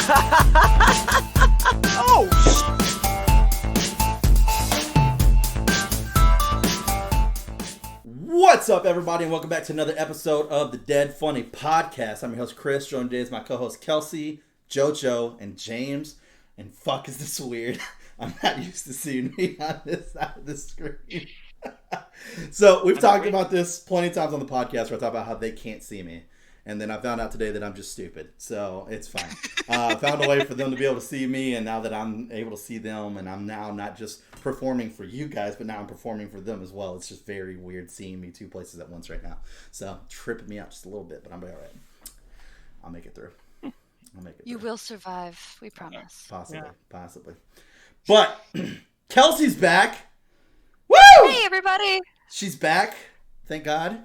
Oh, What's up, everybody, and welcome back to another episode of the Dead Funny Podcast. I'm your host, Chris. Joined today is my co-host, Kelsey, JoJo, and James. And fuck, is this weird? I'm not used to seeing me on this side of the screen. So, we've talked about this plenty of times on the podcast where I talk about how they can't see me. And then I found out today that I'm just stupid. So, it's fine. I found a way for them to be able to see me, and now that I'm able to see them, and I'm now not just performing for you guys, but now I'm performing for them as well. It's just very weird seeing me two places at once right now. So, tripping me out just a little bit, but I'm all right. I'll make it through. You will survive, we promise. Possibly. But, Kelsey's back. Woo! Hey, everybody! She's back. Thank God.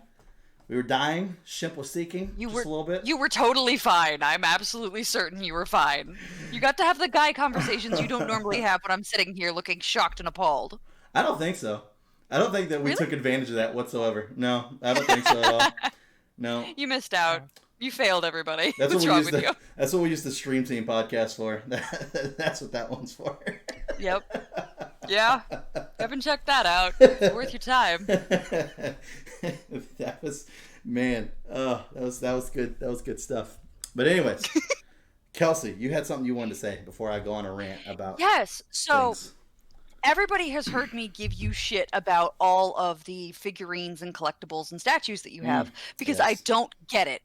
We were dying. Shimp was seeking a little bit. You were totally fine. I'm absolutely certain you were fine. You got to have the guy conversations you don't normally have when I'm sitting here looking shocked and appalled. I don't think so. I don't think that we took advantage of that whatsoever. No, I don't think so at all. No. You missed out. You failed, everybody. That's What's wrong with you? That's what we used the Stream Team podcast for. That's what that one's for. Yep. Yeah. Haven't checked that out. It's worth your time. That was, man. That was good. That was good stuff. But anyways, Kelsey, you had something you wanted to say before I go on a rant about. Yes. So. Things. Everybody has heard me give you shit about all of the figurines and collectibles and statues that you have because I don't get it.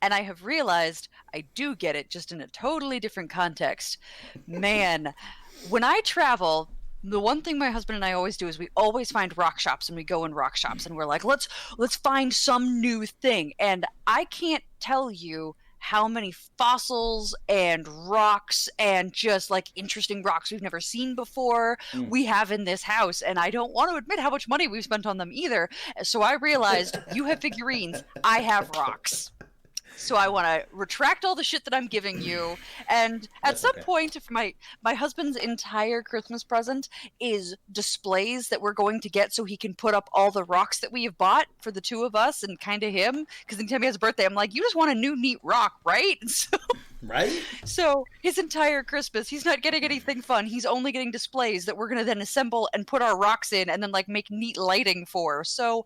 And I have realized I do get it, just in a totally different context. Man, when I travel, the one thing my husband and I always do is we always find rock shops, and we go in rock shops and we're like, let's find some new thing. And I can't tell you how many fossils and rocks and just like interesting rocks we've never seen before we have in this house. And I don't want to admit how much money we've spent on them either. So I realized you have figurines, I have rocks. So I want to retract all the shit that I'm giving you. And at some point, if my husband's entire Christmas present is displays that we're going to get so he can put up all the rocks that we have bought for the two of us and kind of him. Because anytime he has a birthday, I'm like, you just want a new neat rock, right? Right? So his entire Christmas, he's not getting anything fun. He's only getting displays that we're going to then assemble and put our rocks in and then like make neat lighting for. So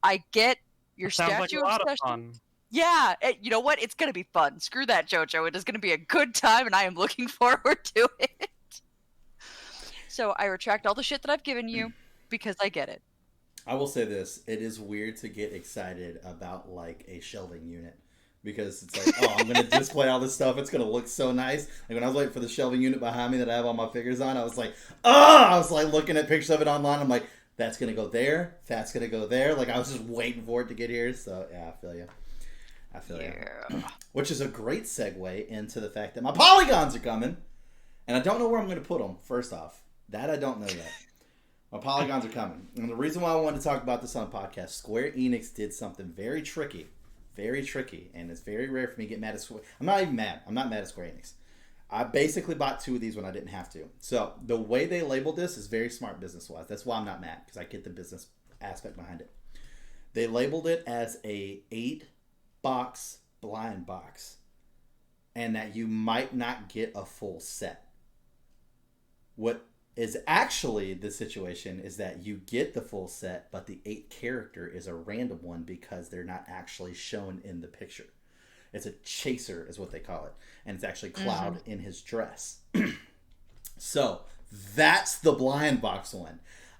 I get your statue obsession. Yeah, you know what? It's going to be fun. Screw that, JoJo. It is going to be a good time, and I am looking forward to it. So I retract all the shit that I've given you because I get it. I will say this. It is weird to get excited about, like, a shelving unit. Because it's like, oh, I'm going to display all this stuff. It's going to look so nice. Like, when I was waiting for the shelving unit behind me that I have all my figures on, I was like, oh! I was, like, looking at pictures of it online. I'm like, that's going to go there. That's going to go there. Like, I was just waiting for it to get here. So, yeah, I feel you. Which is a great segue into the fact that my polygons are coming, and I don't know where I'm going to put them. First off, that I don't know yet. My polygons are coming, and the reason why I wanted to talk about this on the podcast, Square Enix did something very tricky, and it's very rare for me to get mad at Square. I'm not even mad. I'm not mad at Square Enix. I basically bought two of these when I didn't have to. So the way they labeled this is very smart business-wise. That's why I'm not mad, because I get the business aspect behind it. They labeled it as a 8-box blind box, and that you might not get a full set. What is actually the situation is that you get the full set, but the 8th character is a random one because they're not actually shown in the picture. It's a chaser is what they call it, and it's actually Cloud in his dress. So that's the blind box one.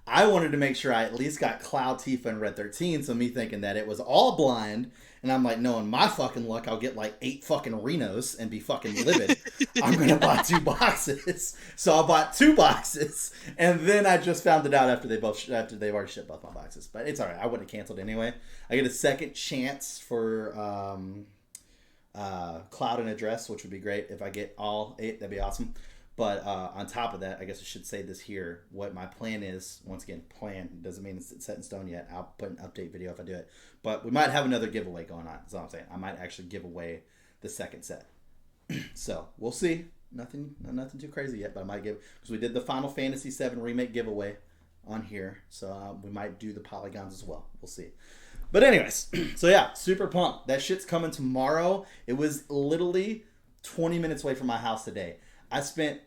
I wanted to make sure I at least got Cloud, Tifa, and Red 13, so me thinking that it was all blind, and I'm like, no, in my fucking luck, I'll get like 8 fucking Renos and be fucking livid. I'm going to buy 2 boxes. So I bought 2 boxes, and then I just found it out after they've already shipped both my boxes. But it's all right. I wouldn't have canceled anyway. I get a second chance for Cloud and a dress, which would be great. If I get all 8, that'd be awesome. But on top of that, I guess I should say this here. What my plan is, once again, plan doesn't mean it's set in stone yet. I'll put an update video if I do it. But we might have another giveaway going on. That's all I'm saying. I might actually give away the second set. So we'll see. Nothing too crazy yet, but I might give, because we did the Final Fantasy VII Remake giveaway on here. So we might do the polygons as well. We'll see. But anyways, so yeah, super pumped. That shit's coming tomorrow. It was literally 20 minutes away from my house today. I spent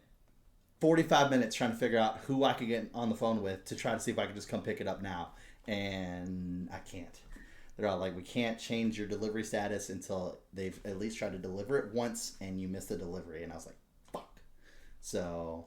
45 minutes trying to figure out who I could get on the phone with to try to see if I could just come pick it up now. And I can't. They're all like, we can't change your delivery status until they've at least tried to deliver it once and you missed the delivery. And I was like, fuck. So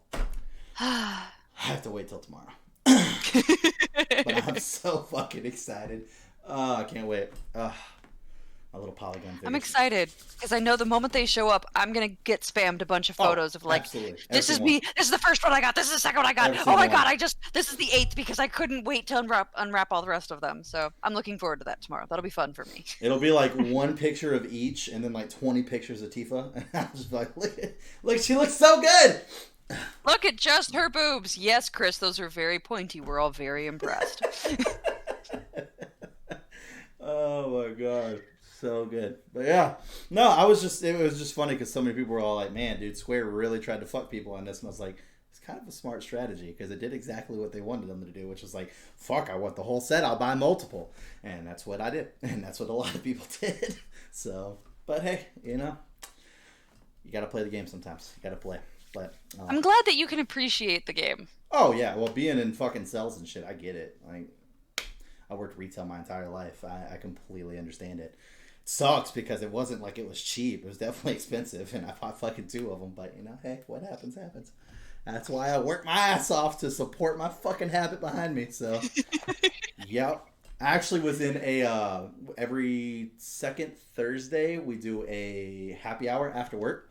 I have to wait till tomorrow. But I'm so fucking excited. I can't wait. My little Polygon figures. I'm excited because I know the moment they show up, I'm gonna get spammed a bunch of photos of like, this is me. This is the first one I got. This is the second one I got. Oh my god! This is the 8th because I couldn't wait to unwrap all the rest of them. So I'm looking forward to that tomorrow. That'll be fun for me. It'll be like one picture of each, and then like 20 pictures of Tifa. And I'm just like, look, she looks so good. Look at just her boobs. Yes, Chris, those are very pointy. We're all very impressed. Oh my god. So good. But yeah, no, it was just funny because so many people were all like, man, dude, Square really tried to fuck people on this. And I was like, it's kind of a smart strategy because it did exactly what they wanted them to do, which was like, fuck, I want the whole set, I'll buy multiple. And that's what I did. And that's what a lot of people did. So, but hey, you know, you got to play the game sometimes. You got to play. But I'm glad that you can appreciate the game. Oh, yeah. Well, being in fucking sales and shit, I get it. Like, I worked retail my entire life. I completely understand it. Sucks because it wasn't like it was cheap. It was definitely expensive, and I bought fucking 2 of them. But you know, hey, what happens happens. That's why I work my ass off to support my fucking habit behind me. So, yep. Actually, within every second Thursday, we do a happy hour after work,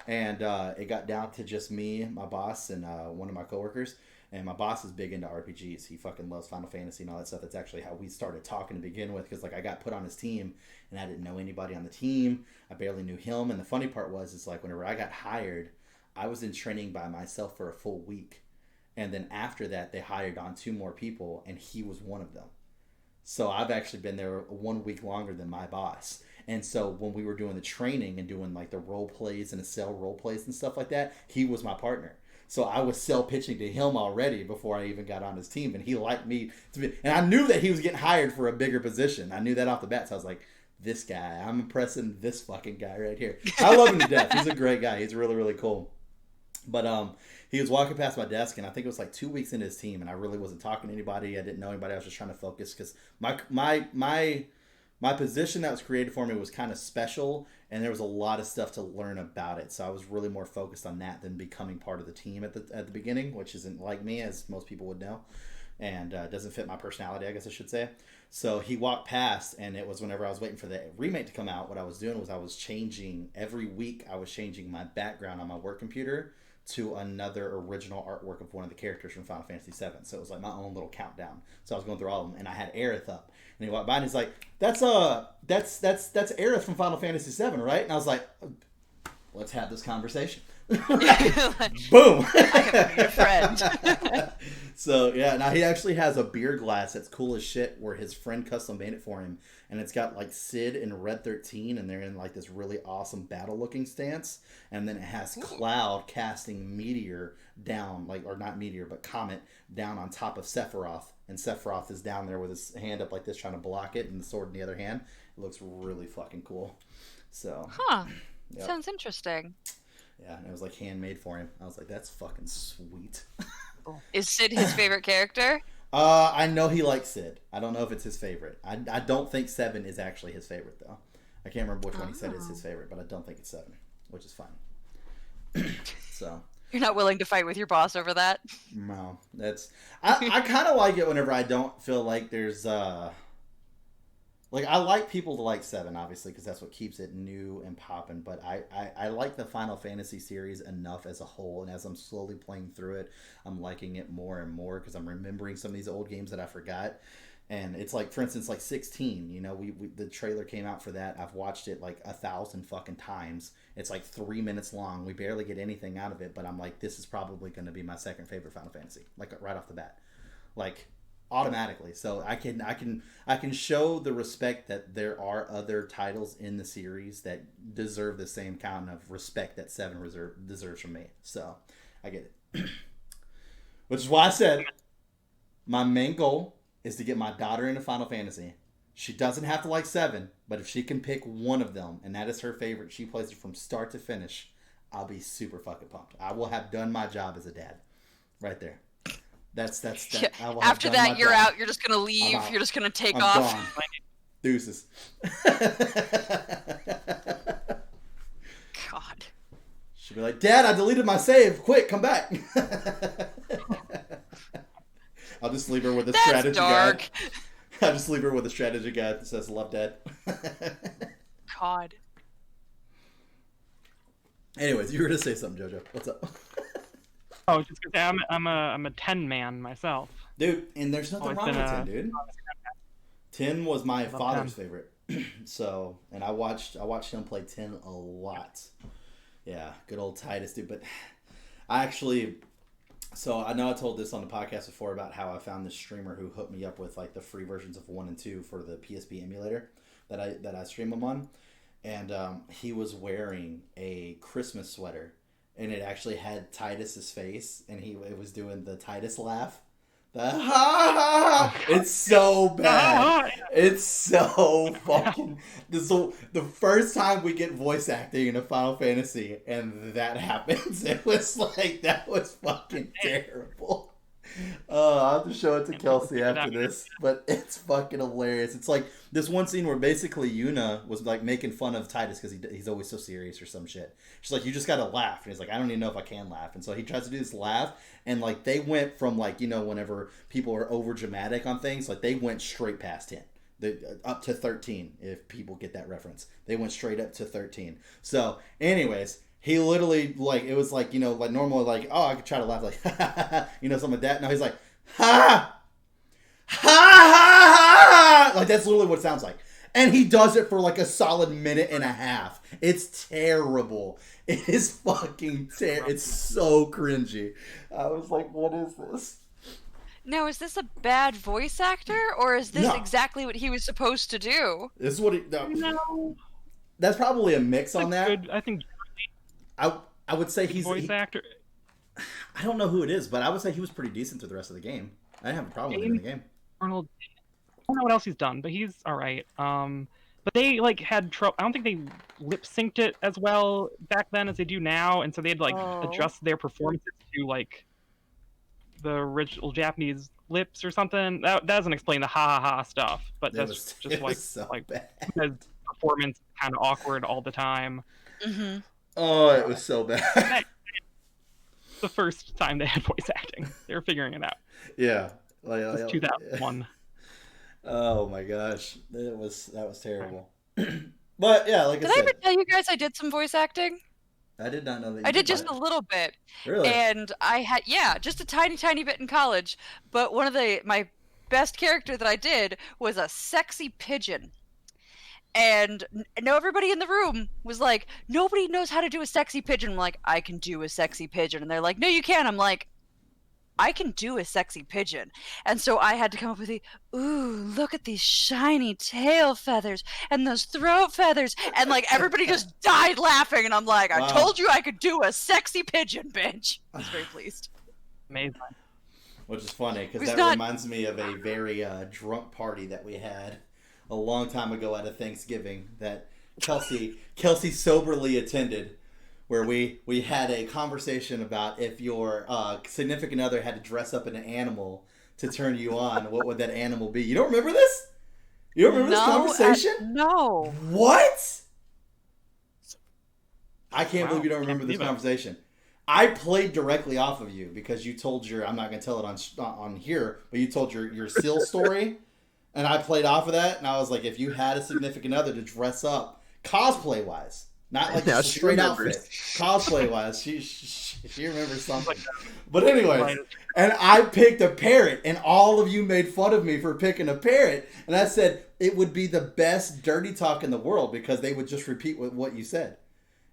and it got down to just me, my boss, and one of my coworkers. And my boss is big into RPGs. He fucking loves Final Fantasy and all that stuff. That's actually how we started talking to begin with, because like I got put on his team, and I didn't know anybody on the team. I barely knew him. And the funny part was, is like whenever I got hired, I was in training by myself for a full week, and then after that, they hired on 2 more people, and he was one of them. So I've actually been there 1 week longer than my boss. And so when we were doing the training and doing like the role plays and the cell role plays and stuff like that, he was my partner. So I was sell pitching to him already before I even got on his team, and he liked me to be, and I knew that he was getting hired for a bigger position. I knew that off the bat, so I was like, this guy, I'm impressing this fucking guy right here. I love him to death. He's a great guy. He's really, really cool. But he was walking past my desk, and I think it was like 2 weeks into his team, and I really wasn't talking to anybody. I didn't know anybody. I was just trying to focus because my position that was created for me was kind of special, and there was a lot of stuff to learn about it. So I was really more focused on that than becoming part of the team at the beginning, which isn't like me, as most people would know, and doesn't fit my personality, I guess I should say. So he walked past, and it was whenever I was waiting for the remake to come out, what I was doing was I was changing, every week I was changing my background on my work computer to another original artwork of one of the characters from Final Fantasy VII. So it was like my own little countdown. So I was going through all of them, and I had Aerith up. And he walked by and he's like, that's Aerith from Final Fantasy VII, right? And I was like, let's have this conversation. Boom. I am your friend. So yeah, now he actually has a beer glass that's cool as shit where his friend custom made it for him, and it's got like Sid and Red 13, and they're in like this really awesome battle looking stance, and then it has Cloud casting meteor down, like, or not meteor but comet down on top of Sephiroth, and Sephiroth is down there with his hand up like this trying to block it and the sword in the other hand. It looks really fucking cool. So yep. Sounds interesting. Yeah, and it was like handmade for him. I was like, that's fucking sweet. Is Sid his favorite character? I know he likes Sid. I don't know if it's his favorite. I don't think 7 is actually his favorite, though. I can't remember which one he said is his favorite, but I don't think it's 7, which is fine. So you're not willing to fight with your boss over that? No, that's I kind of like it whenever I don't feel like there's like, I like people to like 7, obviously, because that's what keeps it new and popping. But I like the Final Fantasy series enough as a whole. And as I'm slowly playing through it, I'm liking it more and more because I'm remembering some of these old games that I forgot. And it's like, for instance, like 16, you know, we the trailer came out for that. I've watched it like 1,000 fucking times. It's like 3 minutes long. We barely get anything out of it. But I'm like, this is probably going to be my second favorite Final Fantasy, like right off the bat. Like, automatically. So I can show the respect that there are other titles in the series that deserve the same kind of respect that 7 deserves from me. So I get it. Which is why I said my main goal is to get my daughter into Final Fantasy, She doesn't have to like 7, but if she can pick one of them, and that is her favorite, she plays it from start to finish, I'll be super fucking pumped. I will have done my job as a dad. Right there. That's that. Yeah. I will After have done that, my you're job. out. You're just gonna leave. I'm out. You're just gonna take I'm off. gone. Deuces. God. She'll be like, Dad, I deleted my save. Quick, come back. I'll just leave her with a That's strategy dark. guide. I'll just leave her with a strategy guide that says "Love Dad." God. Anyways, you were gonna say something, JoJo. What's up? Oh, just because I'm a 10 man myself. Dude, and there's nothing wrong with 10, dude. 10 was my father's 10. favorite. So, and I watched him play 10 a lot. Yeah, good old Titus, dude. But I actually, so I know I told this on the podcast before about how I found this streamer who hooked me up with like the free versions of 1 and 2 for the PSP emulator that I stream them on. And he was wearing a Christmas sweater, and it actually had Titus's face, and it was doing the Titus laugh. The ha ha ha! It's so bad. It's so fucking. This is the first time we get voice acting in a Final Fantasy, and that happens. It was like that was fucking terrible. I'll have to show it to Kelsey after this, but it's fucking hilarious. It's like this one scene where basically Yuna was like making fun of Titus because he's always so serious or some shit. She's like, you just gotta laugh, and he's like, I don't even know if I can laugh, and so he tries to do this laugh, and like they went from like, you know, whenever people are over dramatic on things, like they went straight past 10. Up to 13, if people get that reference. They went straight up to 13. So, anyways, he literally, like, it was like, you know, like normally, like, oh, I could try to laugh, like, ha ha ha, you know, something like that. No, he's like, ha, ha, ha, ha. Like, that's literally what it sounds like. And he does it for like a solid minute and a half. It's terrible. It is fucking terrible. It's so cringy. I was like, what is this? Now, is this a bad voice actor, or is this No. exactly what he was supposed to do? This is what he. No. That's probably a mix on that. Good, I think. I would say he's voice actor. I don't know who it is, but I would say he was pretty decent through the rest of the game. I didn't have a problem with him in the game. Arnold. I don't know what else he's done, but he's all right. But they like had trouble. I don't think they lip synced it as well back then as they do now, and so they had to like adjust their performances to like the original Japanese lips or something. That doesn't explain the ha ha ha stuff, but that's just like so like bad. his performance is kind of awkward all the time. Mm-hmm. Oh, it was so bad. The first time they had voice acting, they were figuring it out. Yeah, like, It was 2001. Oh my gosh, that was terrible. But yeah, like Did I I said, ever tell you guys I did some voice acting? I did not know that. I did just a little bit. Really? And I had, just a tiny, tiny bit in college. But one of my best character that I did was a sexy pigeon. And everybody in the room was like, nobody knows how to do a sexy pigeon. I'm like, I can do a sexy pigeon. And they're like, no, you can't. I'm like, I can do a sexy pigeon. And so I had to come up with ooh, look at these shiny tail feathers and those throat feathers. And like everybody just died laughing. And I'm like, I told you I could do a sexy pigeon, bitch. I was very pleased. Amazing. Which is funny because that reminds me of a very drunk party that we had a long time ago at a Thanksgiving that Kelsey soberly attended, where we had a conversation about if your significant other had to dress up in an animal to turn you on, what would that animal be? You don't remember this? You don't remember this conversation? No. What? I can't believe you don't remember this conversation. I played directly off of you because you told I'm not going to tell it on here, but you told your seal story, and I played off of that, and I was like, if you had a significant other to dress up, cosplay-wise, not like just a straight outfit. Cosplay wise, she remembers something. But anyways, and I picked a parrot, and all of you made fun of me for picking a parrot, and I said it would be the best dirty talk in the world because they would just repeat what you said.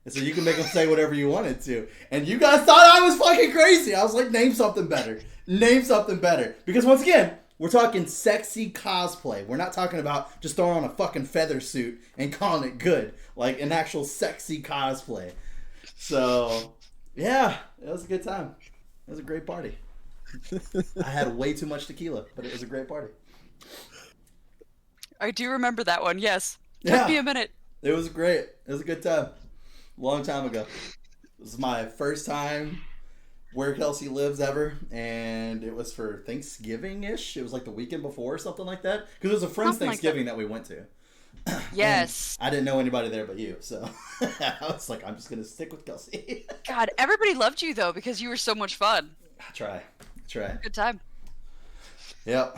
And so you can make them say whatever you wanted to. And you guys thought I was fucking crazy. I was like, name something better. Name something better. Because once again, we're talking sexy cosplay. We're not talking about just throwing on a fucking feather suit and calling it good. Like an actual sexy cosplay. So, yeah, it was a good time. It was a great party. I had way too much tequila, but it was a great party. I do remember that one. Yes. Yeah. Took me a minute. It was great. It was a good time. Long time ago. It was my first time where Kelsey lives ever, and it was for Thanksgiving-ish. It was like the weekend before or something like that. Because it was a friend's Something like Thanksgiving that we went to. Yes. And I didn't know anybody there but you, so I was like, I'm just going to stick with Kelsey. God, everybody loved you, though, because you were so much fun. I try. Good time. Yep.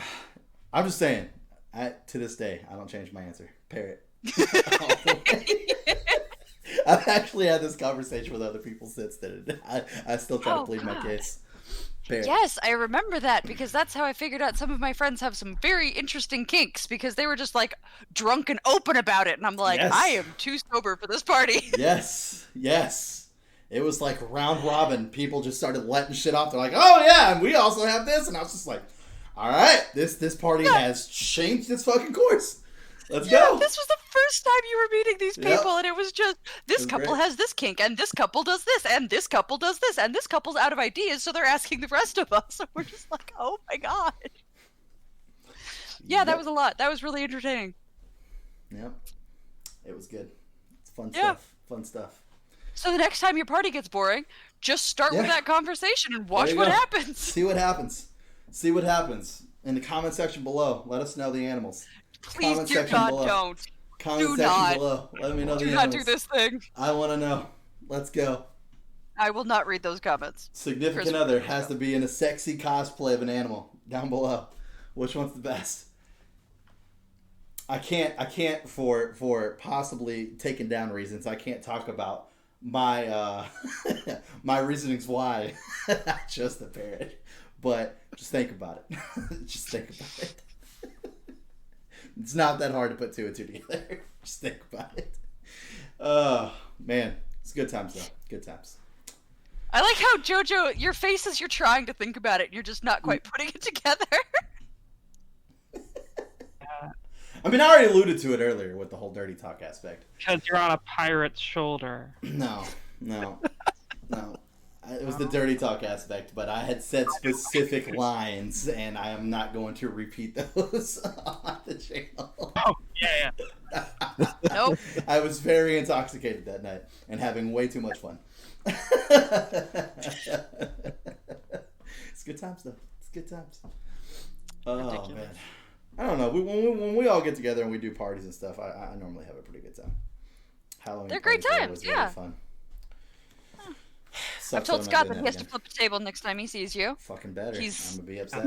I'm just saying, to this day, I don't change my answer. Parrot. I've actually had this conversation with other people since then. I still try to plead my case. Parrot. Yes, I remember that because that's how I figured out some of my friends have some very interesting kinks because they were just like drunk and open about it. And I'm like, Yes. I am too sober for this party. Yes. It was like round robin. People just started letting shit off. They're like, oh yeah, and we also have this. And I was just like, all right, this party has changed its fucking course. Let's go. This was the first time you were meeting these people, and it was just, this couple has this kink, and this couple does this, and this couple does this, and this couple's out of ideas, so they're asking the rest of us. And we're just like, oh my god. Yeah, that was a lot. That was really entertaining. Yep. It was good. It's fun stuff. Fun stuff. So the next time your party gets boring, just start with that conversation and watch what happens. See what happens. In the comment section below, let us know the animals. Please, dear God, don't. Comment section below. Let me know the animals. Do not do this thing. I want to know. Let's go. I will not read those comments. Significant other has to be in a sexy cosplay of an animal. Down below. Which one's the best? I can't for possibly taken down reasons. I can't talk about my my reasonings why I chose the parrot. But just think about it. Just think about it. It's not that hard to put two and two together. Just think about it. Oh, man. It's good times, though. Good times. I like how, JoJo, your face is you're trying to think about it, and you're just not quite putting it together. I mean, I already alluded to it earlier with the whole dirty talk aspect. Because you're on a pirate's shoulder. No. It was the dirty talk aspect, but I had said specific lines, and I am not going to repeat those on the channel. Oh, yeah. Nope. I was very intoxicated that night and having way too much fun. It's good times, though. It's good times. Oh, ridiculous. Man. I don't know. When we all get together and we do parties and stuff, I normally have a pretty good time. Halloween. They're great times, was really fun. I've told Scott that he has to flip the table next time he sees you. Fucking better. I'm gonna be upset.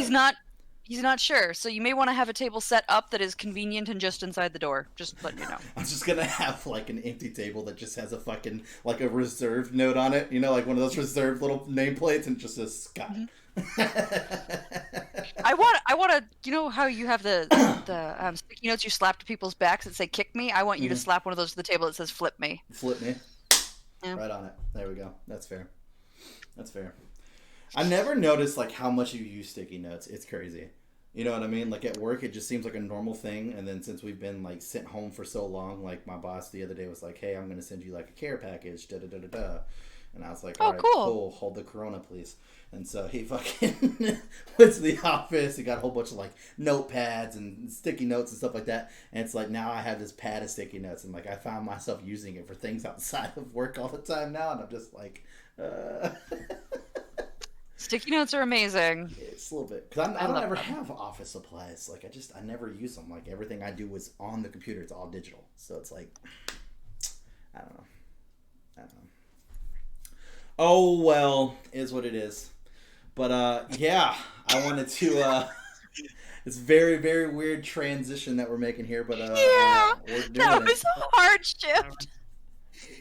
He's not sure, so you may want to have a table set up that is convenient and just inside the door. Just let you know. I'm just gonna have like an empty table that just has a fucking like a reserved note on it. You know, like one of those reserved little nameplates, and just says Scott. Mm-hmm. I want to. You know how you have the sticky notes you slap to people's backs that say "kick me." I want you to slap one of those to the table that says "flip me." Flip me. Yeah. Right on it. There we go. That's fair. I never noticed like how much you use sticky notes. It's crazy. You know what I mean? Like at work, it just seems like a normal thing. And then since we've been like sent home for so long, like my boss the other day was like, "Hey, I'm going to send you like a care package." Da da da da da. And I was like, "All right, cool. Hold the Corona, please." And so he fucking went to the office. He got a whole bunch of like notepads and sticky notes and stuff like that. And it's like now I have this pad of sticky notes, and like I found myself using it for things outside of work all the time now. And I'm just like, sticky notes are amazing. It's a little bit because I don't ever have office supplies. Like I never use them. Like everything I do is on the computer. It's all digital. So it's like, I don't know. Oh well, is what it is. But yeah, I wanted to. It's very very weird transition that we're making here, but yeah, we're doing that was a hard shift.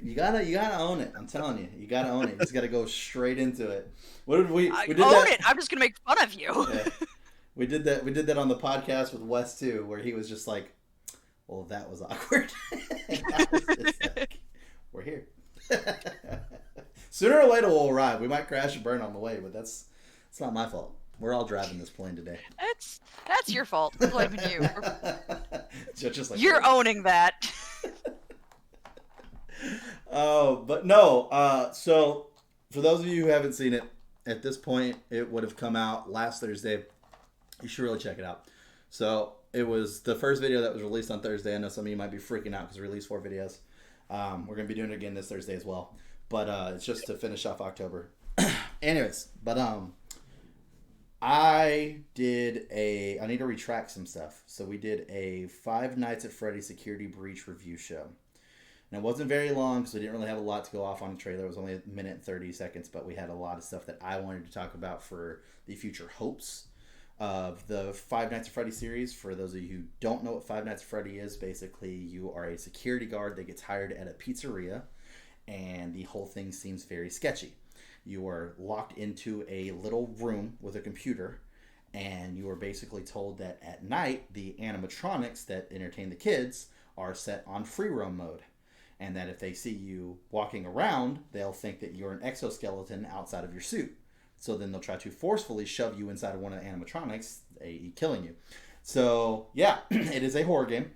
You gotta own it. I'm telling you, you gotta own it. You just gotta go straight into it. What did we? I did own that. It. I'm just gonna make fun of you. Yeah. We did that. We did that on the podcast with Wes too, where he was just like, "Well, that was awkward." And I was just like, we're here. Sooner or later we'll arrive. We might crash and burn on the way, but it's not my fault. We're all driving this plane today. That's your fault. I'm blaming you. Just like you're owning that. Oh, but no. So for those of you who haven't seen it, at this point, it would have come out last Thursday. You should really check it out. So it was the first video that was released on Thursday. I know some of you might be freaking out because we released 4 videos. We're going to be doing it again this Thursday as well. But it's just to finish off October. Anyways, but I need to retract some stuff. So we did a Five Nights at Freddy's Security Breach review show. And it wasn't very long because we didn't really have a lot to go off on the trailer. It was only 1 minute and 30 seconds, but we had a lot of stuff that I wanted to talk about for the future hopes of the Five Nights at Freddy series. For those of you who don't know what Five Nights at Freddy is, basically you are a security guard that gets hired at a pizzeria, and the whole thing seems very sketchy. You are locked into a little room with a computer, and you are basically told that at night the animatronics that entertain the kids are set on free roam mode. And that if they see you walking around, they'll think that you're an exoskeleton outside of your suit. So then they'll try to forcefully shove you inside of one of the animatronics, i.e. killing you. So, yeah, it is a horror game.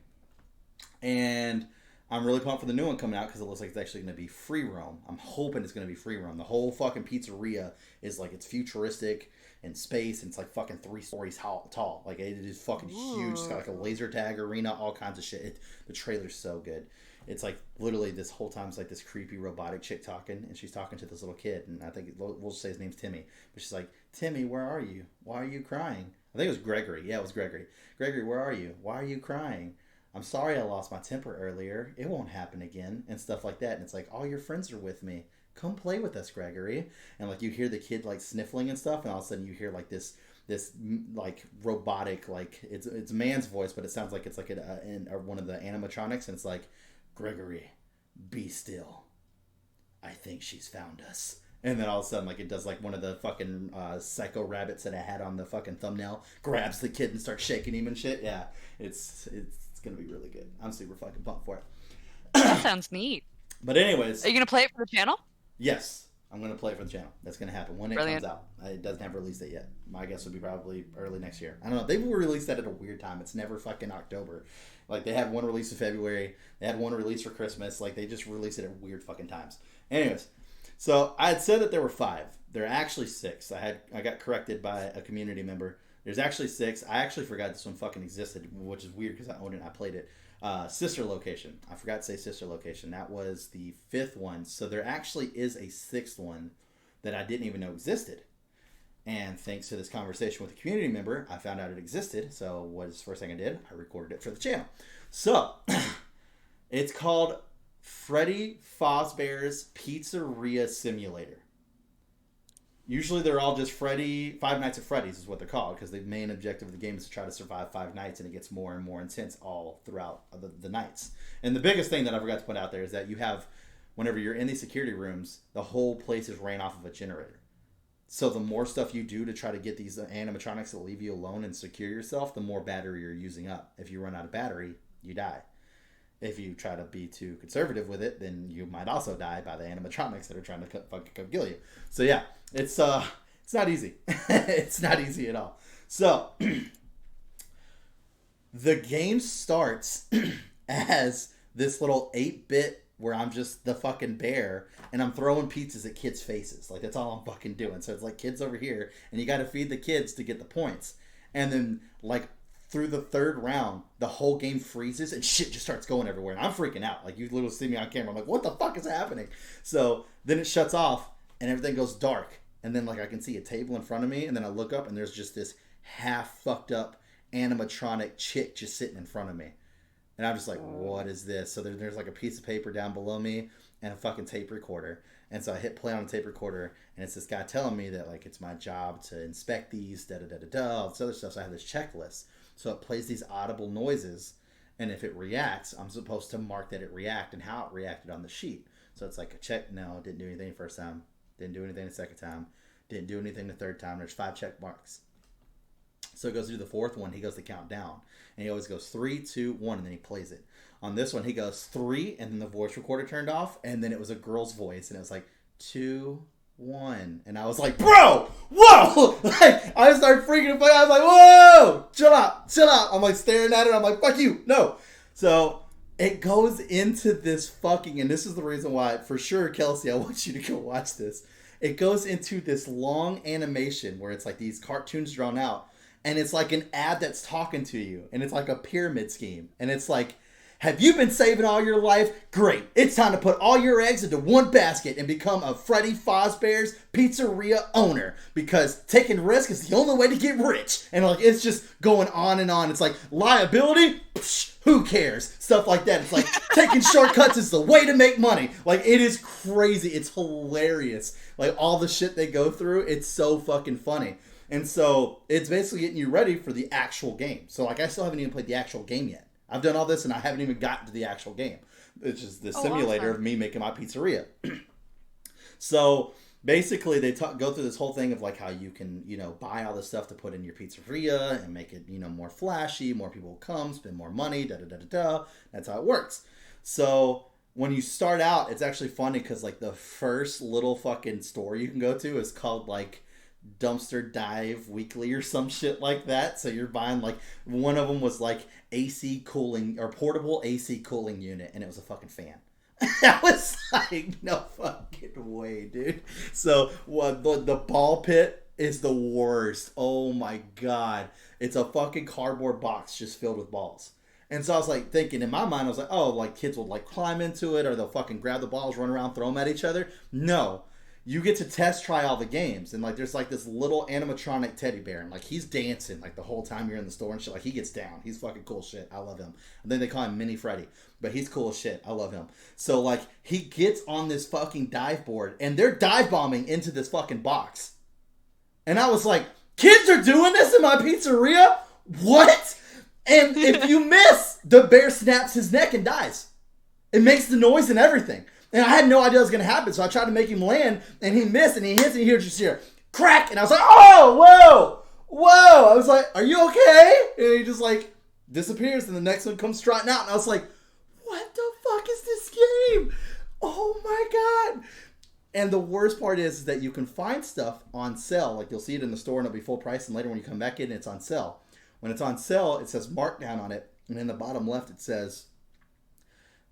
And I'm really pumped for the new one coming out because it looks like it's actually going to be free roam. I'm hoping it's going to be free roam. The whole fucking pizzeria is like, it's futuristic in space, and it's like fucking 3 stories tall. Like, it is fucking huge. It's got like a laser tag arena, all kinds of shit. The trailer's so good. It's like literally this whole time it's like this creepy robotic chick talking, and she's talking to this little kid, and I think we'll just say his name's Timmy, but she's like, Timmy, where are you? Why are you crying? I think it was Gregory. Yeah, it was Gregory. Gregory, where are you? Why are you crying? I'm sorry I lost my temper earlier. It won't happen again, and stuff like that. And it's like, all your friends are with me. Come play with us, Gregory. And like you hear the kid like sniffling and stuff, and all of a sudden you hear like this like robotic, like it's a man's voice, but it sounds like it's like in one of the animatronics, and it's like, Gregory, be still. I think she's found us. And then all of a sudden, like, it does like one of the fucking psycho rabbits that I had on the fucking thumbnail, grabs the kid and starts shaking him and shit. Yeah, it's gonna be really good. I'm super fucking pumped for it. That sounds neat. But anyways, are you gonna play it for the channel? Yes, I'm gonna play it for the channel. That's gonna happen when it comes out. It doesn't have a release date yet. My guess would be probably early next year. I don't know. They will release that at a weird time. It's never fucking October. Like, they had one release in February. They had one release for Christmas. Like, they just release it at weird fucking times. Anyways, so I had said that there were 5. There are actually 6. I got corrected by a community member. There's actually 6. I actually forgot this one fucking existed, which is weird because I owned it and I played it. Sister Location. I forgot to say Sister Location. That was the 5th one. So there actually is a 6th one that I didn't even know existed. And thanks to this conversation with a community member, I found out it existed. So what is the first thing I did? I recorded it for the channel. So it's called Freddy Fazbear's Pizzeria Simulator. Usually they're all just Five Nights at Freddy's is what they're called, because the main objective of the game is to try to survive 5 nights, and it gets more and more intense all throughout the nights. And the biggest thing that I forgot to put out there is that you have, whenever you're in these security rooms, the whole place is ran off of a generator. So the more stuff you do to try to get these animatronics to leave you alone and secure yourself, the more battery you're using up. If you run out of battery, you die. If you try to be too conservative with it, then you might also die by the animatronics that are trying to fucking come kill you. So yeah, it's not easy. It's not easy at all. So the game starts as this little 8-bit where I'm just the fucking bear and I'm throwing pizzas at kids' faces. Like, that's all I'm fucking doing. So it's like kids over here, and you got to feed the kids to get the points. And then, like, through the 3rd round, the whole game freezes and shit just starts going everywhere. And I'm freaking out. Like, you literally see me on camera. I'm like, what the fuck is happening? So then it shuts off and everything goes dark. And then, like, I can see a table in front of me, and then I look up and there's just this half fucked up animatronic chick just sitting in front of me. And I'm just like, what is this? So there's like a piece of paper down below me and a fucking tape recorder. And so I hit play on the tape recorder, and it's this guy telling me that, like, it's my job to inspect these, all this other stuff. So I have this checklist. So it plays these audible noises, and if it reacts, I'm supposed to mark that it reacted and how it reacted on the sheet. So it's like, check, no, didn't do anything the first time, didn't do anything the second time, didn't do anything the 3rd time. There's 5 check marks. So it goes through the 4th one. He goes to count down. And he always goes 3, 2, 1, and then he plays it. On this one, he goes 3, and then the voice recorder turned off, and then it was a girl's voice, and it was like 2, 1. And I was like, bro, whoa! Like, I started freaking out. I was like, whoa! Chill out. I'm like staring at it. I'm like, fuck you. No. So it goes into this fucking, and this is the reason why, for sure, Kelsey, I want you to go watch this. It goes into this long animation where it's like these cartoons drawn out. and it's like an ad that's talking to you, and it's like a pyramid scheme, and it's like, have you been saving all your life? Great. It's time to put all your eggs into one basket and become a Freddy Fazbear's Pizzeria owner, because taking risk is the only way to get rich. And like, it's just going on and on. It's like liability, psh, who cares? Stuff like that. It's like taking shortcuts is the way to make money. Like, it is crazy. It's hilarious. Like, all the shit they go through, it's so fucking funny. And so it's basically getting you ready for the actual game. So like, I still haven't even played the actual game yet. I've done all this and I haven't even gotten to the actual game. It's just the simulator of me making my pizzeria. So basically they go through this whole thing of like how you can, buy all this stuff to put in your pizzeria and make it, more flashy. More people will come, spend more money, da-da-da-da-da. That's how it works. So when you start out, it's actually funny because like the first little fucking store you can go to is called like Dumpster Dive Weekly or some shit like that. So you're buying like, one of them was like AC cooling or portable AC cooling unit, and it was a fucking fan. I was like, no fucking way, dude. So the ball pit is the worst. Oh my god, it's a fucking cardboard box just filled with balls. And so I was like thinking in my mind, I was like, oh, like kids will like climb into it, or they'll fucking grab the balls, run around, throw them at each other. No. You get to test try all the games, and like there's like this little animatronic teddy bear, and like he's dancing like the whole time you're in the store and shit. Like, he gets down. He's fucking cool shit. I love him. And then they call him Mini Freddy, but he's cool as shit. I love him. So like, he gets on this fucking dive board, and they're dive bombing into this fucking box. And I was like, kids are doing this in my pizzeria? What? And if you miss, the bear snaps his neck and dies. It makes the noise and everything. And I had no idea it was going to happen, so I tried to make him land, and he missed, and he hits, and you just hear, crack, and I was like, oh, whoa, I was like, are you okay? And he just, like, disappears, and the next one comes strutting out, and I was like, what the fuck is this game? Oh, my God. And the worst part is that you can find stuff on sale. Like, you'll see it in the store, and it'll be full price, and later when you come back in, it's on sale. When it's on sale, it says markdown on it, and in the bottom left, it says,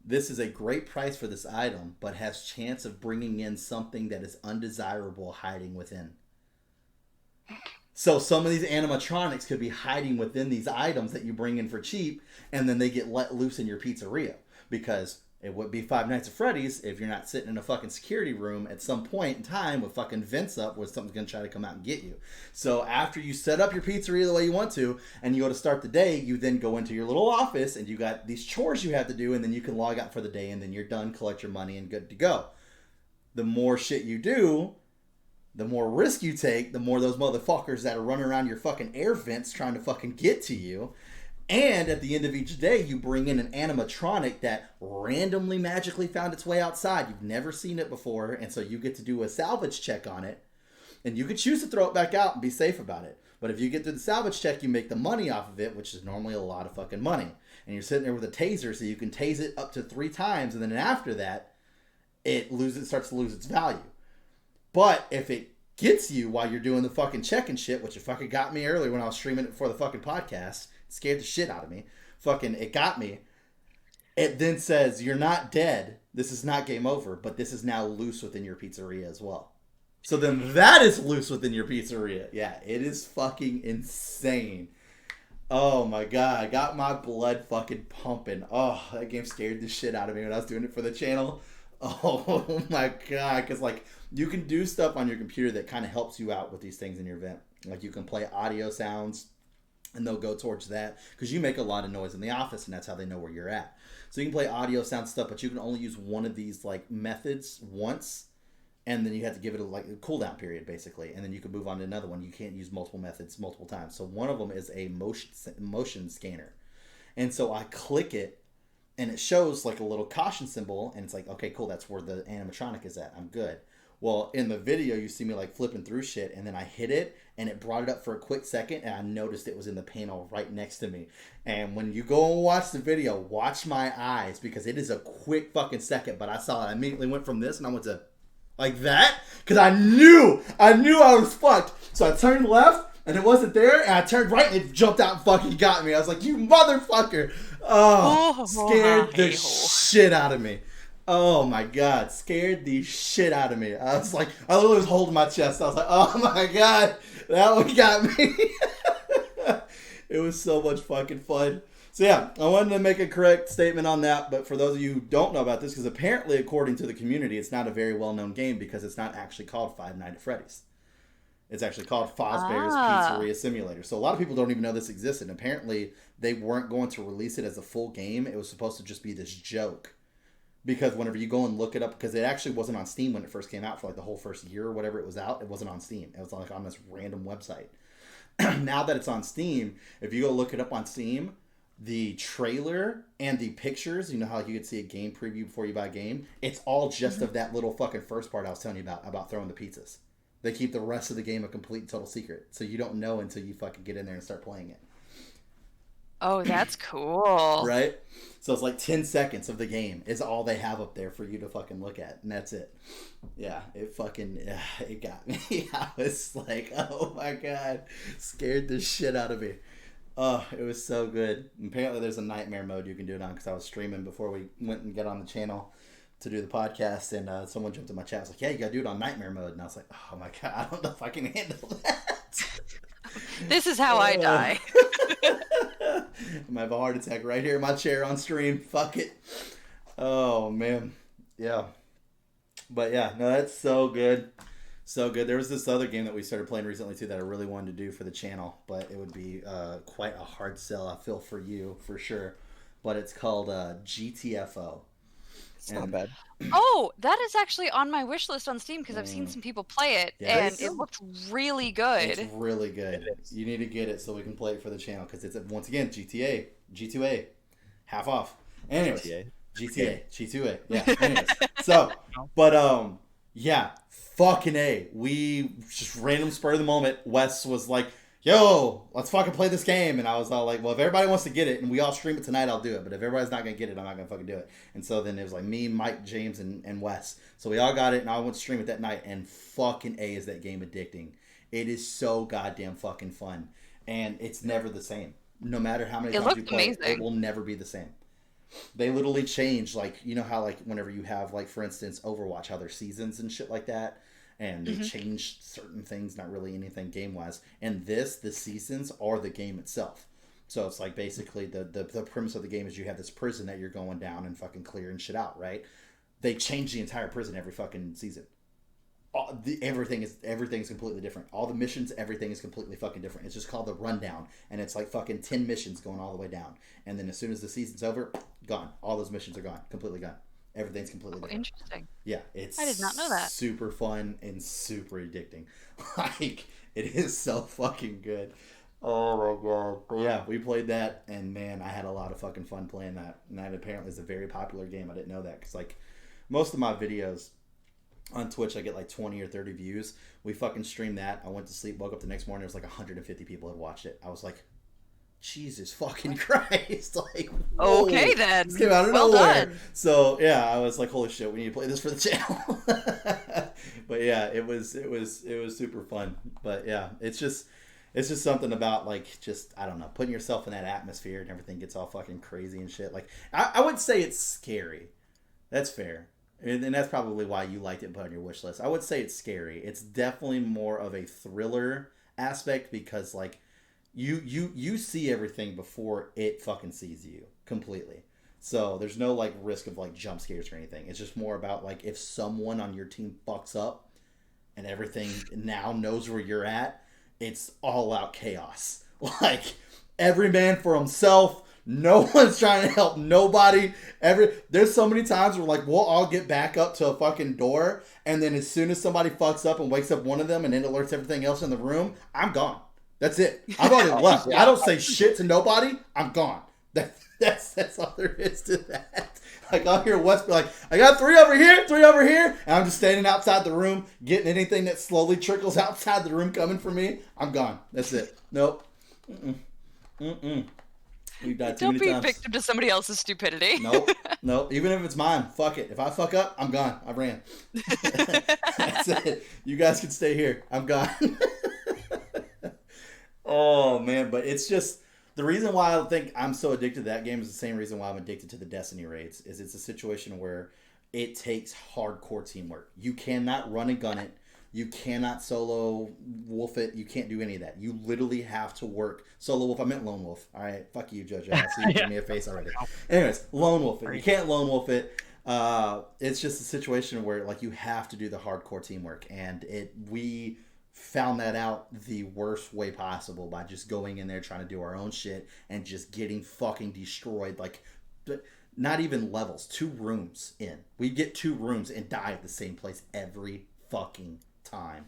this is a great price for this item, but has chance of bringing in something that is undesirable hiding within. So some of these animatronics could be hiding within these items that you bring in for cheap, and then they get let loose in your pizzeria. Because it would be Five Nights at Freddy's if you're not sitting in a fucking security room at some point in time with fucking vents up where something's going to try to come out and get you. So after you set up your pizzeria the way you want to, and you go to start the day, you then go into your little office, and you got these chores you have to do, and then you can log out for the day, and then you're done, collect your money, and good to go. The more shit you do, the more risk you take, the more those motherfuckers that are running around your fucking air vents trying to fucking get to you. And at the end of each day, you bring in an animatronic that randomly, magically found its way outside. You've never seen it before, and so you get to do a salvage check on it. And you could choose to throw it back out and be safe about it. But if you get through the salvage check, you make the money off of it, which is normally a lot of fucking money. And you're sitting there with a taser, so you can tase it up to 3 times, and then after that, it starts to lose its value. But if it gets you while you're doing the fucking check and shit, which it fucking got me earlier when I was streaming it before the fucking podcast, scared the shit out of me. Fucking, it got me. It then says, you're not dead. This is not game over, but this is now loose within your pizzeria as well. So then that is loose within your pizzeria. Yeah, it is fucking insane. Oh my God, I got my blood fucking pumping. Oh, that game scared the shit out of me when I was doing it for the channel. Oh my God, because like, you can do stuff on your computer that kind of helps you out with these things in your event. Like, you can play audio sounds, and they'll go towards that because you make a lot of noise in the office, and that's how they know where you're at. So you can play audio sound stuff, but you can only use one of these like methods once, and then you have to give it a cooldown period basically, and then you can move on to another one. You can't use multiple methods multiple times. So one of them is a motion scanner, and so I click it, and it shows like a little caution symbol, and it's like, okay, cool, that's where the animatronic is at. I'm good. Well, in the video, you see me like flipping through shit, and then I hit it, and it brought it up for a quick second, and I noticed it was in the panel right next to me. And when you go and watch the video, watch my eyes, because it is a quick fucking second, but I saw it. I immediately went from this, and I went to like that, because I knew I was fucked. So I turned left, and it wasn't there, and I turned right, and it jumped out and fucking got me. I was like, you motherfucker. Oh, scared the shit out of me. Oh my God, scared the shit out of me. I was like, I literally was holding my chest. I was like, oh my God, that one got me. It was so much fucking fun. So yeah, I wanted to make a correct statement on that, but for those of you who don't know about this, because apparently according to the community, it's not a very well-known game because it's not actually called Five Nights at Freddy's. It's actually called Fazbear's Pizzeria Simulator. So a lot of people don't even know this existed. And apparently they weren't going to release it as a full game. It was supposed to just be this joke. Because whenever you go and look it up, because it actually wasn't on Steam when it first came out for like the whole first year or whatever it was out, it wasn't on Steam. It was like on this random website. Now that it's on Steam, if you go look it up on Steam, the trailer and the pictures, you know how you could see a game preview before you buy a game? It's all just of that little fucking first part I was telling you about throwing the pizzas. They keep the rest of the game a complete and total secret. So you don't know until you fucking get in there and start playing it. Oh, that's cool. Right? So it's like 10 seconds of the game is all they have up there for you to fucking look at. And that's it. Yeah, it got me. I was like, oh my God. Scared the shit out of me. Oh, it was so good. Apparently there's a nightmare mode you can do it on because I was streaming before we went and got on the channel to do the podcast, and someone jumped in my chat. I was like, yeah, you gotta do it on nightmare mode. And I was like, oh my God, I don't know if I can handle that. This is how I die. I might have a heart attack right here in my chair on stream. Fuck it. Oh man. Yeah. But yeah, no, that's so good. So good. There was this other game that we started playing recently too that I really wanted to do for the channel, but it would be quite a hard sell, I feel, for you for sure. But it's called GTFO. It's not bad. Oh, that is actually on my wish list on Steam because I've seen some people play it, and it looked really good. It's really good. You need to get it so we can play it for the channel because it's, once again, G2A, half off. Anyways, G2A. Yeah, anyways. So, but, yeah, fucking A. We just random spur of the moment, Wes was like, yo, let's fucking play this game. And I was all like, well, if everybody wants to get it and we all stream it tonight, I'll do it. But if everybody's not going to get it, I'm not going to fucking do it. And so then it was like me, Mike, James, and Wes. So we all got it and I went to stream it that night. And fucking A, is that game addicting. It is so goddamn fucking fun. And it's never the same. No matter how many times you play it, it will never be the same. They literally change, like, you know how, like, whenever you have, like, for instance, Overwatch, how there's seasons and shit like that. And they change certain things, not really anything game-wise. And the seasons are the game itself. So it's like basically the premise of the game is you have this prison that you're going down and fucking clearing shit out, right? They change the entire prison every fucking season. Everything's completely different. All the missions, everything is completely fucking different. It's just called the rundown. And it's like fucking 10 missions going all the way down. And then as soon as the season's over, gone. All those missions are gone. Completely gone. Everything's completely different. Interesting. Yeah, I did not know that. Super fun and super addicting. Like, it is so fucking good. Oh my God. But yeah, we played that, and man, I had a lot of fucking fun playing that. And that apparently is a very popular game. I didn't know that, because like most of my videos on Twitch, I get like 20 or 30 views. We fucking streamed that. I went to sleep, woke up the next morning, it was like 150 people had watched it. I was like, Jesus fucking Christ. Like, whoa, okay then. This came out of nowhere. Done. So yeah, I was like, holy shit, we need to play this for the channel. But yeah, it was super fun. But yeah, it's just something about, like, just, I don't know, putting yourself in that atmosphere and everything gets all fucking crazy and shit. Like, I would say it's scary. That's fair. And that's probably why you liked it and put it on your wish list. I would say it's scary. It's definitely more of a thriller aspect because, like, you see everything before it fucking sees you completely. So there's no, like, risk of, like, jump scares or anything. It's just more about, like, if someone on your team fucks up and everything now knows where you're at, it's all out chaos. Like, every man for himself. No one's trying to help nobody. There's so many times where, like, we'll all get back up to a fucking door, and then as soon as somebody fucks up and wakes up one of them and then alerts everything else in the room, I'm gone. That's it. I've already left. I don't say shit to nobody. I'm gone. That's all there is to that. Like, I'll hear Wes be like, I got three over here, and I'm just standing outside the room, getting anything that slowly trickles outside the room coming for me. I'm gone. That's it. Nope. We've died too many times. Don't be a victim to somebody else's stupidity. Nope. Even if it's mine, fuck it. If I fuck up, I'm gone. I ran. That's it. You guys can stay here. I'm gone. Oh, man. But it's just, the reason why I think I'm so addicted to that game is the same reason why I'm addicted to the Destiny raids, is it's a situation where it takes hardcore teamwork. You cannot run and gun it. You cannot solo wolf it. You can't do any of that. You literally have to work solo wolf. I meant lone wolf. All right, fuck you, JoJo. I see you giving me a face already. Anyways, lone wolf it. You can't lone wolf it. It's just a situation where like you have to do the hardcore teamwork, and we found that out the worst way possible by just going in there trying to do our own shit and just getting fucking destroyed. Like, not even levels, 2 rooms in. We get 2 rooms and die at the same place every fucking time.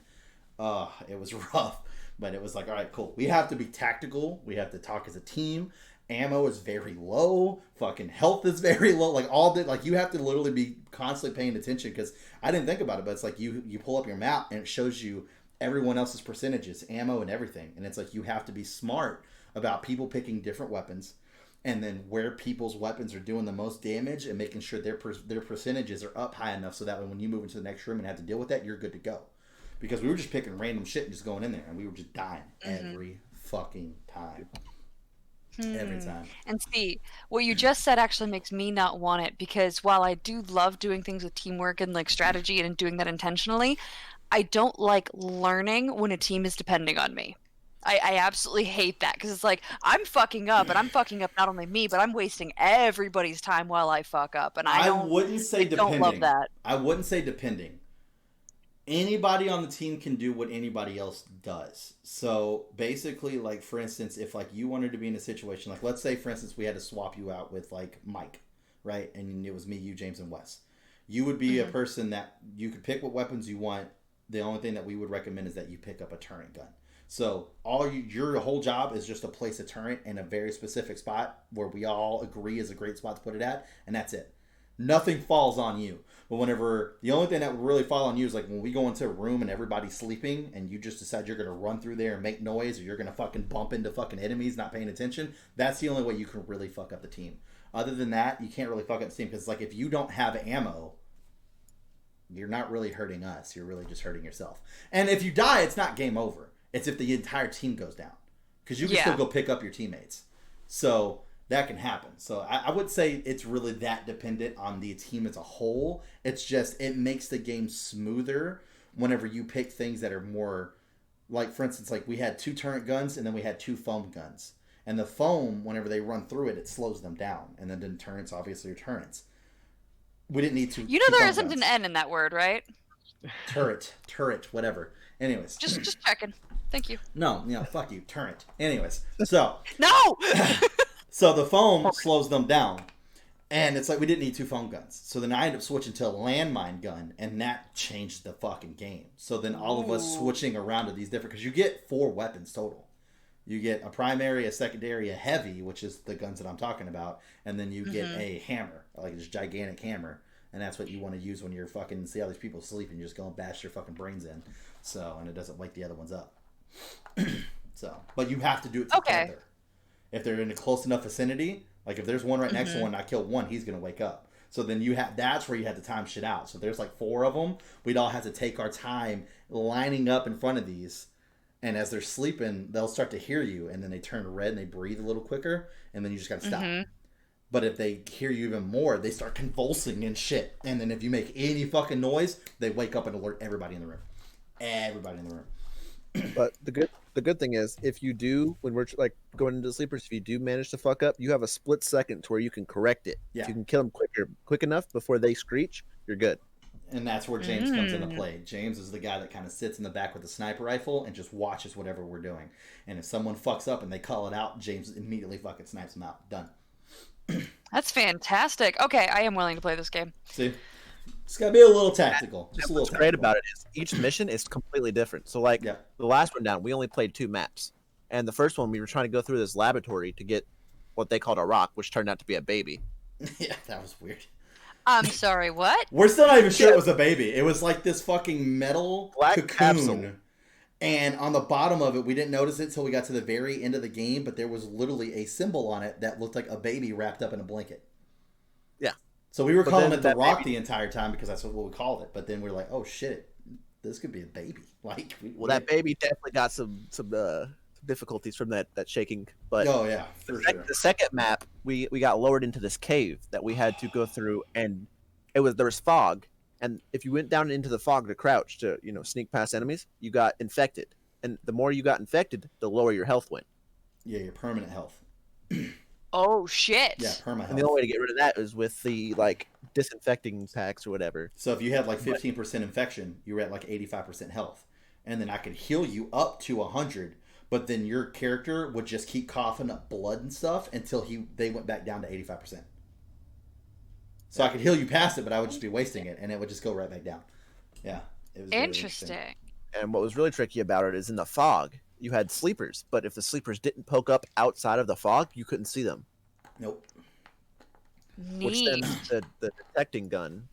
It was rough, but it was like, all right, cool. We have to be tactical. We have to talk as a team. Ammo is very low. Fucking health is very low. Like all that, like you have to literally be constantly paying attention, because I didn't think about it, but it's like you pull up your map and it shows you everyone else's percentages, ammo and everything, and it's like you have to be smart about people picking different weapons, and then where people's weapons are doing the most damage and making sure their percentages are up high enough so that when you move into the next room and have to deal with that, you're good to go. Because we were just picking random shit and just going in there, and we were just dying every fucking time. Every time. And see, what you just said actually makes me not want it, because while I do love doing things with teamwork and like strategy and doing that intentionally, I don't like learning when a team is depending on me. I absolutely hate that, because it's like I'm fucking up, and I'm fucking up not only me, but I'm wasting everybody's time while I fuck up, and I wouldn't say depending. Don't love that. I wouldn't say depending. Anybody on the team can do what anybody else does. So basically, like for instance, if like you wanted to be in a situation, like let's say for instance we had to swap you out with like Mike, right? And it was me, you, James, and Wes. You would be a person that you could pick what weapons you want. The only thing that we would recommend is that you pick up a turret gun. So your whole job is just to place a turret in a very specific spot where we all agree is a great spot to put it at, and that's it. Nothing falls on you. But whenever the only thing that would really fall on you is like when we go into a room and everybody's sleeping and you just decide you're going to run through there and make noise, or you're going to fucking bump into fucking enemies not paying attention, that's the only way you can really fuck up the team. Other than that, you can't really fuck up the team, because like if you don't have ammo, you're not really hurting us. You're really just hurting yourself. And if you die, it's not game over. It's if the entire team goes down, because you can still go pick up your teammates. So that can happen. So I would say it's really that dependent on the team as a whole. It's just, it makes the game smoother whenever you pick things that are more, like for instance, like we had 2 turret guns and then we had 2 foam guns. And the foam, whenever they run through it, it slows them down. And then the turrets obviously are turrets. We didn't need to. You know there isn't an N in that word, right? Turret, whatever. Anyways. Just checking. Thank you. No, fuck you, turret. Anyways, so. No! So the foam slows them down. And it's like we didn't need 2 foam guns. So then I ended up switching to a landmine gun, and that changed the fucking game. So then all of us switching around to these different, because you get 4 weapons total. You get a primary, a secondary, a heavy, which is the guns that I'm talking about, and then you get a hammer, like this gigantic hammer, and that's what you want to use when you're fucking see all these people sleep and you just go and bash their fucking brains in. So, and it doesn't wake the other ones up. So, but you have to do it together. Okay. If they're in a close enough vicinity, like if there's one right next to one and I kill one, he's gonna wake up. So then that's where you have to time shit out. So there's like 4 of them. We'd all have to take our time lining up in front of these. And as they're sleeping, they'll start to hear you, and then they turn red and they breathe a little quicker, and then you just gotta stop. But if they hear you even more, they start convulsing and shit. And then if you make any fucking noise, they wake up and alert everybody in the room. Everybody in the room. But the good thing is, if you do, when we're like going into sleepers, if you do manage to fuck up, you have a split second to where you can correct it. Yeah. If you can kill them quick enough before they screech, you're good. And that's where James comes into play. James is the guy that kind of sits in the back with a sniper rifle and just watches whatever we're doing. And if someone fucks up and they call it out, James immediately fucking snipes them out. Done. That's fantastic. Okay, I am willing to play this game. See? It's got to be a little tactical. Just a little What's tactical. great about it is each mission is completely different. So like the last one down, we only played 2 maps. And the first one, we were trying to go through this laboratory to get what they called a rock, which turned out to be a baby. Yeah, that was weird. I'm sorry, what? We're still not even sure it was a baby. It was like this fucking metal Black cocoon. capsule. And on the bottom of it, we didn't notice it until we got to the very end of the game, but there was literally a symbol on it that looked like a baby wrapped up in a blanket. Yeah. So we were calling it the rock the entire time because that's what we called it. But then we were like, oh shit, this could be a baby. Like, that baby definitely got some difficulties from that shaking. But oh yeah, for sure. The second map, we got lowered into this cave that we had to go through, and there was fog, And if you went down into the fog to crouch to, sneak past enemies, you got infected. And the more you got infected, the lower your health went. Yeah, your permanent health. Oh shit. Yeah, perma health. And the only way to get rid of that is with the disinfecting packs or whatever. So if you had 15% infection, you were at 85% health. And then I could heal you up to 100, but then your character would just keep coughing up blood and stuff until they went back down to 85%. So I could heal you past it, but I would just be wasting it, and it would just go right back down. Yeah. It was interesting. And what was really tricky about it is in the fog, you had sleepers, but if the sleepers didn't poke up outside of the fog, you couldn't see them. Nope. Neat. Which then the detecting gun.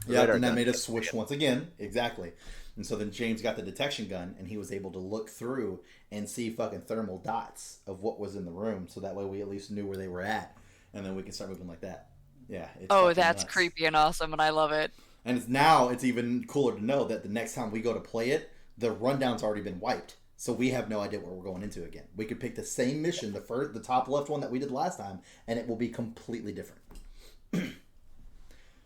Yeah, and that made us switch once again. Exactly. And so then James got the detection gun, and he was able to look through and see fucking thermal dots of what was in the room, so that way we at least knew where they were at, and then we can start moving like that. Yeah. Oh, that's nuts. Creepy and awesome, and I love it. And it's even cooler to know that the next time we go to play it, the rundown's already been wiped. So we have no idea what we're going into again. We could pick the same mission, the top left one that we did last time, and it will be completely different.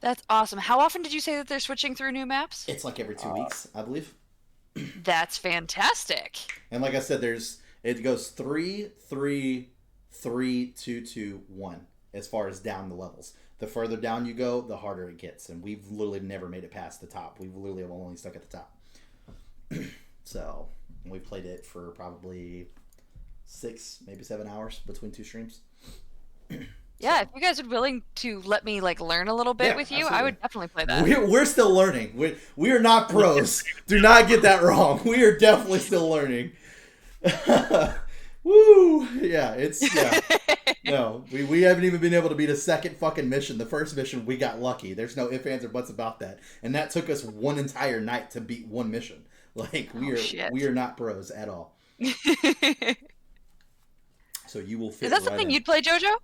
That's awesome. How often did you say that they're switching through new maps? It's every 2 weeks, I believe. That's fantastic. And like I said, it goes 3, 3, 3, 2, 2, 1 as far as down the levels. The further down you go, the harder it gets. And we've literally never made it past the top. We've literally only stuck at the top. So we played it for probably 6, maybe 7 hours between 2 streams. Yeah, if you guys are willing to let me learn a little bit with you, absolutely. I would definitely play that. We're still learning. We are not pros. Do not get that wrong. We are definitely still learning. Woo! Yeah, No, we haven't even been able to beat a second fucking mission. The first mission, we got lucky. There's no ifs, ands, or buts about that. And that took us one entire night to beat one mission. We are not pros at all. So you will fit. Is that something you'd play, JoJo?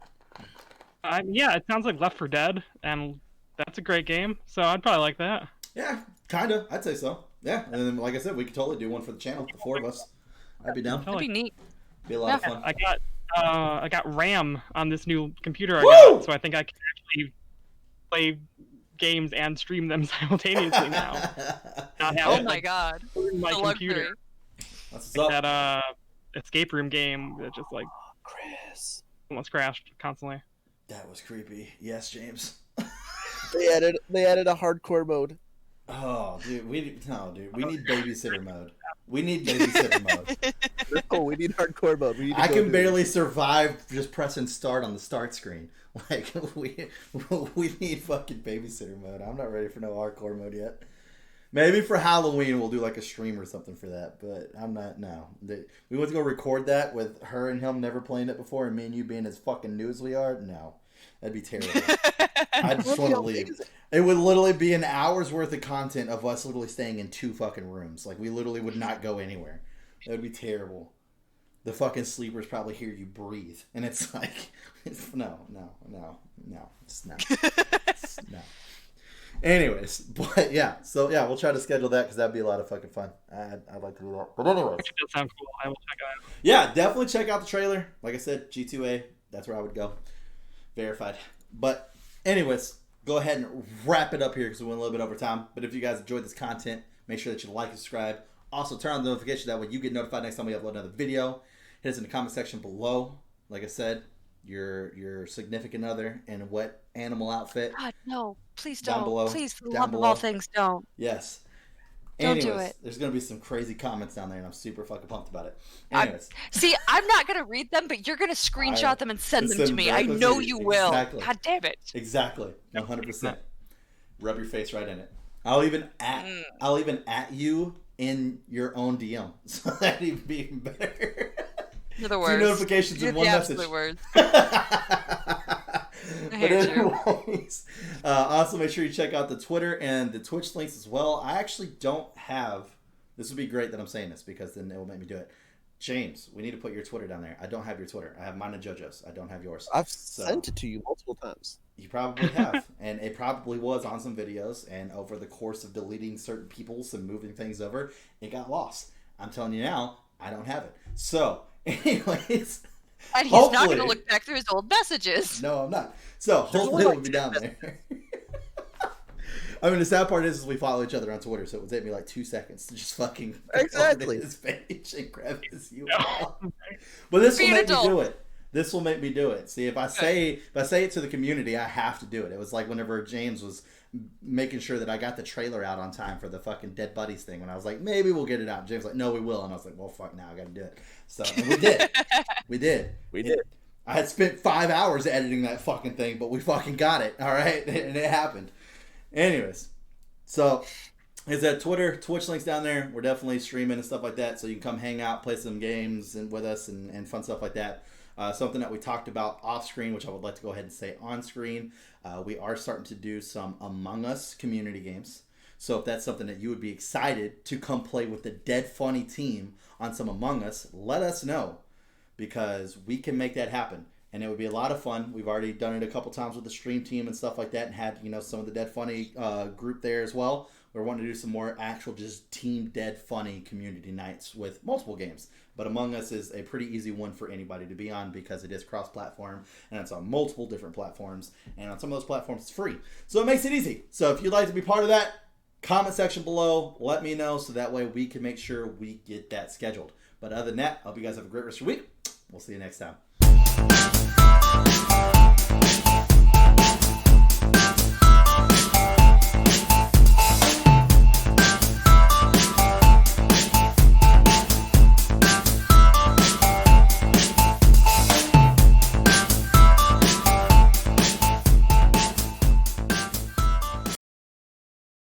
Yeah, it sounds like Left 4 Dead, and that's a great game, so I'd probably like that. Yeah, kinda. I'd say so. Yeah, and then like I said, we could totally do one for the channel, the 4 of us. I'd be down. That'd be neat. Be a lot of fun. I got RAM on this new computer I got, so I think I can actually play games and stream them simultaneously now. Oh my god! My computer. That's what's up. That escape room game that just Chris almost crashed constantly. That was creepy. Yes, James. They added a hardcore mode. Oh, dude, we need babysitter mode. We need babysitter mode. No, we need hardcore mode. I can barely survive just pressing start on the start screen. We need fucking babysitter mode. I'm not ready for no hardcore mode yet. Maybe for Halloween we'll do a stream or something for that, but I'm not. No, we went to go record that with her and him never playing it before, and me and you being as fucking new as we are. No, that'd be terrible. I just want to leave. It would literally be an hour's worth of content of us literally staying in 2 fucking rooms. We literally would not go anywhere. That would be terrible. The fucking sleepers probably hear you breathe, and it's no, just no. No. Anyways, but yeah, so yeah, we'll try to schedule that because that'd be a lot of fucking fun. I'd like to do that. But anyways, it does sound cool. I will check it out. Yeah, definitely check out the trailer. Like I said, G2A, that's where I would go. Verified. But anyways, go ahead and wrap it up here because we went a little bit over time. But if you guys enjoyed this content, make sure that you like and subscribe. Also, turn on the notification that way you get notified next time we upload another video. Hit us in the comment section below. Like I said, your significant other in what animal outfit. God, no. Please down don't. Below, please, for the down love below. of all things, don't. Yes. Don't Anyways, do it. There's going to be some crazy comments down there, and I'm super fucking pumped about it. Anyways. I'm not going to read them, but you're going to screenshot them and send them to me. I know you will. Exactly. God damn it. Exactly. 100%. Rub your face right in it. I'll even at you in your own DM. So that'd even be even better. You're the worst. 2 notifications in one message. You're the absolute worst. But anyways, also make sure you check out the Twitter and the Twitch links as well. I actually don't have. This would be great that I'm saying this because then it will make me do it. James, we need to put your Twitter down there. I don't have your Twitter. I have mine and JoJo's. I don't have yours. I've sent it to you multiple times. You probably have. And it probably was on some videos. And over the course of deleting certain people's and moving things over, it got lost. I'm telling you now, I don't have it. So, anyways. And he's not going to look back through his old messages. No, I'm not. So, hopefully it will be down there. I mean, the sad part is we follow each other on Twitter, so it would take me like 2 seconds to just fucking exactly his page and grab his URL. But this will make me do it. This will make me do it. See, if I say it to the community, I have to do it. It was like whenever James was making sure that I got the trailer out on time for the fucking Dead Buddies thing. When I was like, maybe we'll get it out. James was like, no, we will. And I was like, well, fuck, now I got to do it. So and we did. We did. I had spent 5 hours editing that fucking thing, but we fucking got it. All right, and it happened. Anyways, so is that Twitter, Twitch links down there. We're definitely streaming and stuff like that, so you can come hang out, play some games and with us and fun stuff like that. Something that we talked about off screen, which I would like to go ahead and say on screen. We are starting to do some Among Us community games. So if that's something that you would be excited to come play with the Dead Funny team on some Among Us, let us know, because we can make that happen. And it would be a lot of fun. We've already done it a couple times with the stream team and stuff like that, and had some of the Dead Funny group there as well. We're wanting to do some more actual just team Dead Funny community nights with multiple games. But Among Us is a pretty easy one for anybody to be on because it is cross-platform and it's on multiple different platforms. And on some of those platforms, it's free. So it makes it easy. So if you'd like to be part of that, comment section below, let me know so that way we can make sure we get that scheduled. But other than that, I hope you guys have a great rest of your week. We'll see you next time.